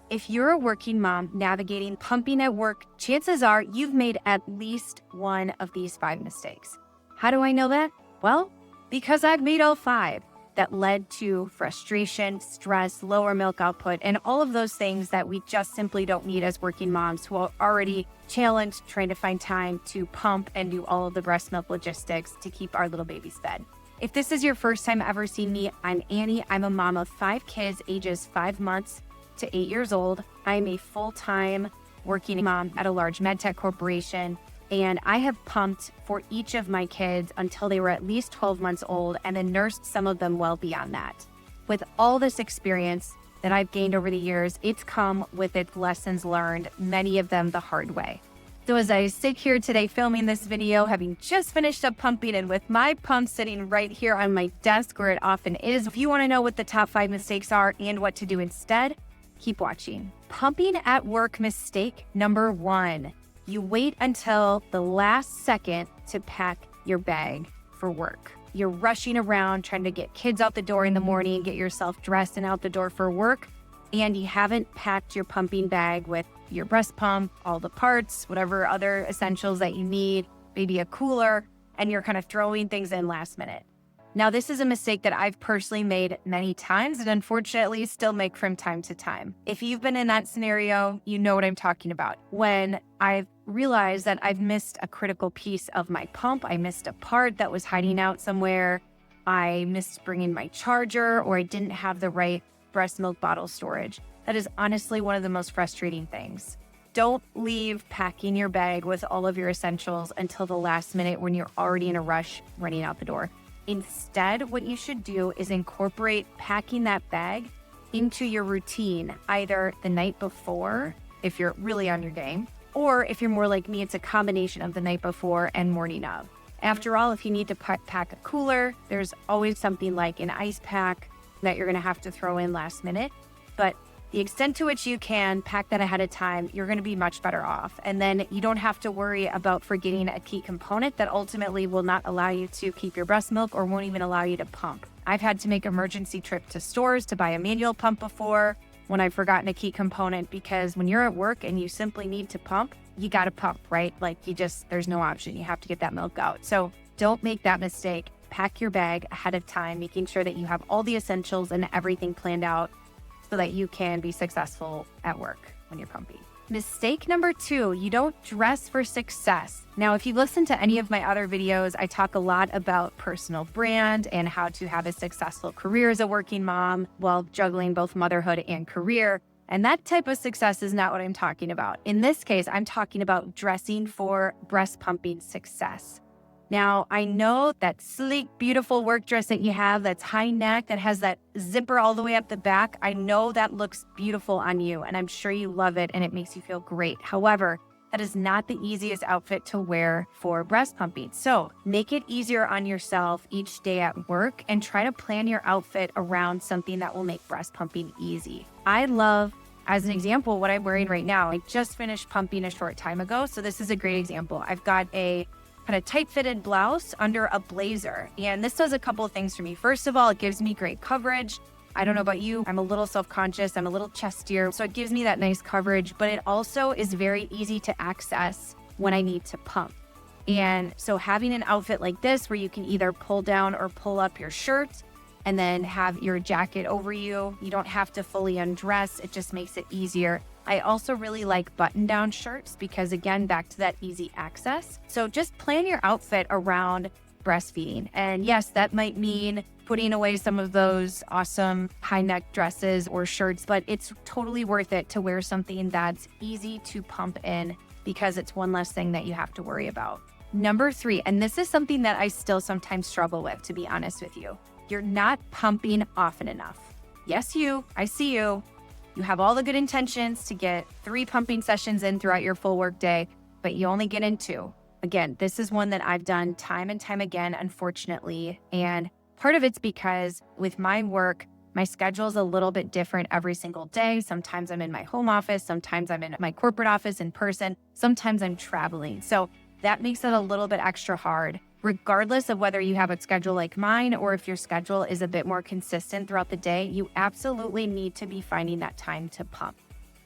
If you're a working mom navigating pumping at work, chances are you've made at least one of these 5 mistakes. How do I know that? Well, because I've made all 5 that led to frustration, stress, lower milk output, and all of those things that we just simply don't need as working moms who are already challenged trying to find time to pump and do all of the breast milk logistics to keep our little babies fed. If this is your first time ever seeing me, I'm Annie. I'm a mom of 5 kids, ages 5 months to 8 years old. I'm a full-time working mom at a large medtech corporation, and I have pumped for each of my kids until they were at least 12 months old and then nursed some of them well beyond that. With all this experience that I've gained over the years, it's come with its lessons learned, many of them the hard way. So as I sit here today filming this video, having just finished up pumping and with my pump sitting right here on my desk where it often is, if you want to know what the top 5 mistakes are and what to do instead, keep watching. Pumping at work mistake number 1. You wait until the last second to pack your bag for work. You're rushing around trying to get kids out the door in the morning, get yourself dressed and out the door for work, and you haven't packed your pumping bag with your breast pump, all the parts, whatever other essentials that you need, maybe a cooler, and you're kind of throwing things in last minute. Now, this is a mistake that I've personally made many times and unfortunately still make from time to time. If you've been in that scenario, you know what I'm talking about. When I've realized that I've missed a critical piece of my pump, I missed a part that was hiding out somewhere, I missed bringing my charger, or I didn't have the right breast milk bottle storage. That is honestly one of the most frustrating things. Don't leave packing your bag with all of your essentials until the last minute when you're already in a rush running out the door. Instead, what you should do is incorporate packing that bag into your routine, either the night before, if you're really on your game, or if you're more like me, it's a combination of the night before and morning of. After all, if you need to pack a cooler, there's always something like an ice pack that you're gonna have to throw in last minute. But the extent to which you can pack that ahead of time, you're gonna be much better off. And then you don't have to worry about forgetting a key component that ultimately will not allow you to keep your breast milk or won't even allow you to pump. I've had to make emergency trip to stores to buy a manual pump before when I've forgotten a key component, because when you're at work and you simply need to pump, you gotta pump, right? Like there's no option. You have to get that milk out. So don't make that mistake. Pack your bag ahead of time, making sure that you have all the essentials and everything planned out so that you can be successful at work when you're pumping. Mistake number 2, you don't dress for success. Now, if you've listened to any of my other videos, I talk a lot about personal brand and how to have a successful career as a working mom while juggling both motherhood and career. And that type of success is not what I'm talking about. In this case, I'm talking about dressing for breast pumping success. Now, I know that sleek, beautiful work dress that you have that's high neck, that has that zipper all the way up the back. I know that looks beautiful on you, and I'm sure you love it and it makes you feel great. However, that is not the easiest outfit to wear for breast pumping. So make it easier on yourself each day at work and try to plan your outfit around something that will make breast pumping easy. I love, as an example, what I'm wearing right now. I just finished pumping a short time ago, so this is a great example. I've got a kind of tight-fitted blouse under a blazer. And this does a couple of things for me. First of all, it gives me great coverage. I don't know about you, I'm a little self-conscious, I'm a little chestier, so it gives me that nice coverage, but it also is very easy to access when I need to pump. And so having an outfit like this where you can either pull down or pull up your shirt and then have your jacket over you, you don't have to fully undress, it just makes it easier. I also really like button-down shirts because, again, back to that easy access. So just plan your outfit around breastfeeding. And yes, that might mean putting away some of those awesome high neck dresses or shirts, but it's totally worth it to wear something that's easy to pump in because it's one less thing that you have to worry about. Number 3, and this is something that I still sometimes struggle with, to be honest with you. You're not pumping often enough. Yes, I see you. You have all the good intentions to get 3 pumping sessions in throughout your full work day, but you only get in 2. Again, this is one that I've done time and time again, unfortunately. And part of it's because with my work, my schedule is a little bit different every single day. Sometimes I'm in my home office. Sometimes I'm in my corporate office in person. Sometimes I'm traveling. So that makes it a little bit extra hard. Regardless of whether you have a schedule like mine or if your schedule is a bit more consistent throughout the day, you absolutely need to be finding that time to pump.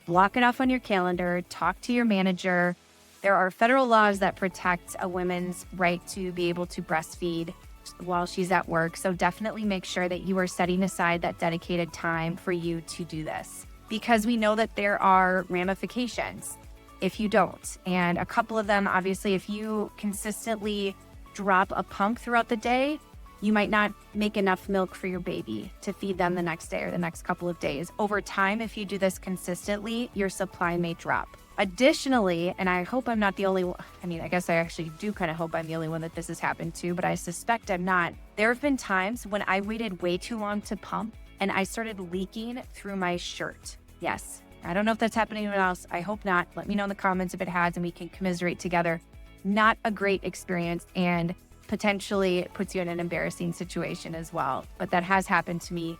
block it off on your calendar, talk to your manager. There are federal laws that protect a woman's right to be able to breastfeed while she's at work. So definitely make sure that you are setting aside that dedicated time for you to do this, because we know that there are ramifications if you don't. And a couple of them, obviously, if you consistently drop a pump throughout the day, you might not make enough milk for your baby to feed them the next day or the next couple of days. Over time, if you do this consistently, your supply may drop. Additionally, and I hope I'm not the only one, I guess I actually do kind of hope I'm the only one that this has happened to, but I suspect I'm not. There have been times when I waited way too long to pump and I started leaking through my shirt. Yes, I don't know if that's happening to anyone else. I hope not. Let me know in the comments if it has and we can commiserate together. Not a great experience, and potentially it puts you in an embarrassing situation as well. But that has happened to me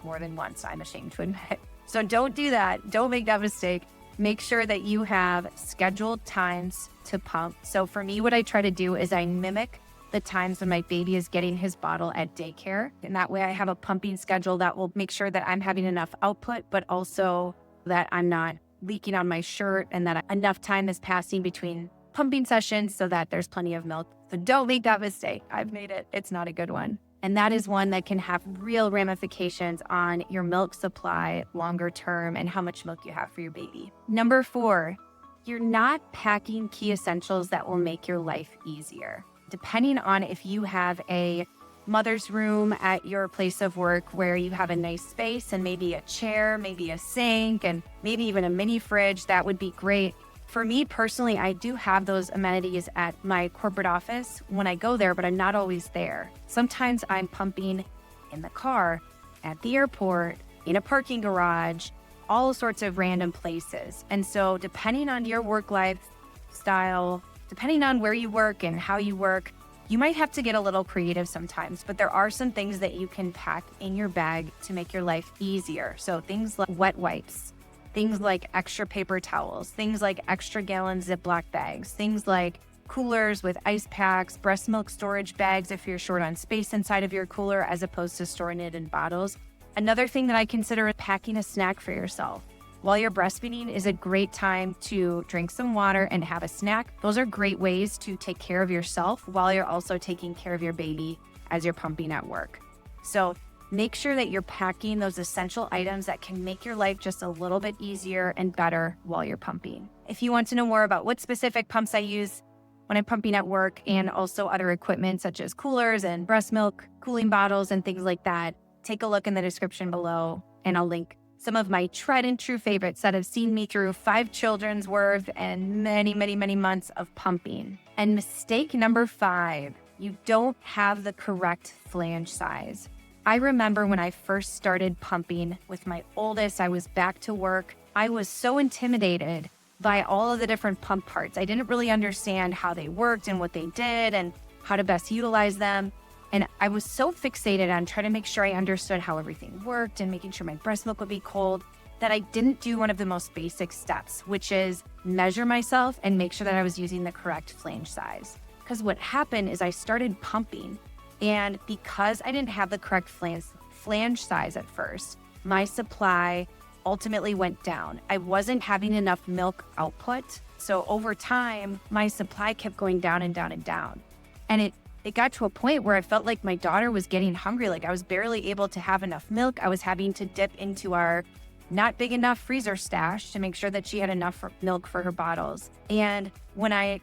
more than once, I'm ashamed to admit. So don't do that. Don't make that mistake. Make sure that you have scheduled times to pump. So for me, what I try to do is I mimic the times when my baby is getting his bottle at daycare. And that way I have a pumping schedule that will make sure that I'm having enough output, but also that I'm not leaking on my shirt and that enough time is passing between pumping sessions so that there's plenty of milk. So don't make that mistake. I've made it. It's not a good one. And that is one that can have real ramifications on your milk supply longer term and how much milk you have for your baby. Number 4, you're not packing key essentials that will make your life easier. Depending on if you have a mother's room at your place of work where you have a nice space and maybe a chair, maybe a sink, and maybe even a mini fridge, that would be great. For me personally, I do have those amenities at my corporate office when I go there, but I'm not always there. Sometimes I'm pumping in the car, at the airport, in a parking garage, all sorts of random places. And so depending on your work lifestyle, depending on where you work and how you work, you might have to get a little creative sometimes, but there are some things that you can pack in your bag to make your life easier. So things like wet wipes, things like extra paper towels, things like extra gallon Ziploc bags, things like coolers with ice packs, breast milk storage bags if you're short on space inside of your cooler as opposed to storing it in bottles. Another thing that I consider is packing a snack for yourself. While you're breastfeeding is a great time to drink some water and have a snack. Those are great ways to take care of yourself while you're also taking care of your baby as you're pumping at work. So make sure that you're packing those essential items that can make your life just a little bit easier and better while you're pumping. If you want to know more about what specific pumps I use when I'm pumping at work and also other equipment such as coolers and breast milk, cooling bottles and things like that, take a look in the description below and I'll link some of my tried and true favorites that have seen me through 5 children's worth and many, many, many months of pumping. And mistake number 5, you don't have the correct flange size. I remember when I first started pumping with my oldest, I was back to work. I was so intimidated by all of the different pump parts. I didn't really understand how they worked and what they did and how to best utilize them. And I was so fixated on trying to make sure I understood how everything worked and making sure my breast milk would be cold that I didn't do one of the most basic steps, which is measure myself and make sure that I was using the correct flange size. Because what happened is I started pumping, and because I didn't have the correct flange size at first, my supply ultimately went down. I wasn't having enough milk output. So over time, my supply kept going down and down and down. And it got to a point where I felt like my daughter was getting hungry. Like I was barely able to have enough milk. I was having to dip into our not big enough freezer stash to make sure that she had enough milk for her bottles. And when I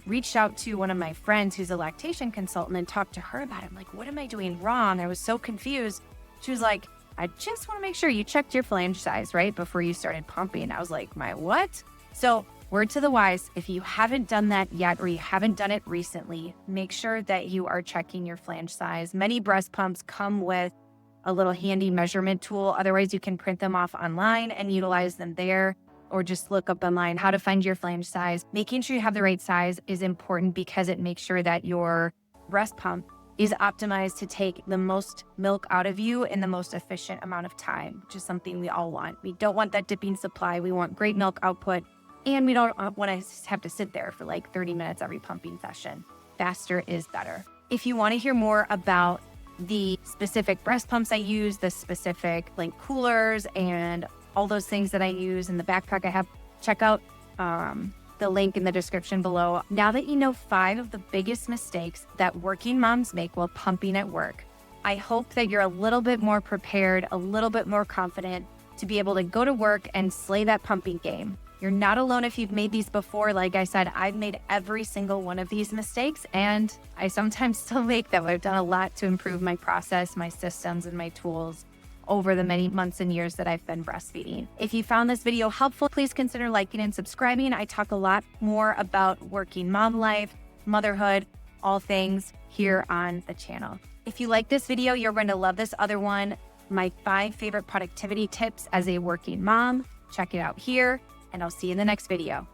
reached out to one of my friends who's a lactation consultant and talked to her about it, I'm like, what am I doing wrong? I was so confused. She was like, I just want to make sure you checked your flange size, right? Before you started pumping. I was like, my what? So word to the wise, if you haven't done that yet or you haven't done it recently, make sure that you are checking your flange size. Many breast pumps come with a little handy measurement tool. Otherwise, you can print them off online and utilize them there, or just look up online how to find your flange size. Making sure you have the right size is important because it makes sure that your breast pump is optimized to take the most milk out of you in the most efficient amount of time, which is something we all want. We don't want that dipping supply. We want great milk output. And we don't want to have to sit there for like 30 minutes every pumping session. Faster is better. If you want to hear more about the specific breast pumps I use, the specific coolers, and all those things that I use in the backpack I have, check out the link in the description below. Now that you know 5 of the biggest mistakes that working moms make while pumping at work, I hope that you're a little bit more prepared, a little bit more confident to be able to go to work and slay that pumping game. You're not alone if you've made these before. Like I said, I've made every single one of these mistakes, and I sometimes still make them. I've done a lot to improve my process, my systems, and my tools over the many months and years that I've been breastfeeding. If you found this video helpful, please consider liking and subscribing. I talk a lot more about working mom life, motherhood, all things here on the channel. If you like this video, you're going to love this other one, my 5 favorite productivity tips as a working mom. Check it out here, and I'll see you in the next video.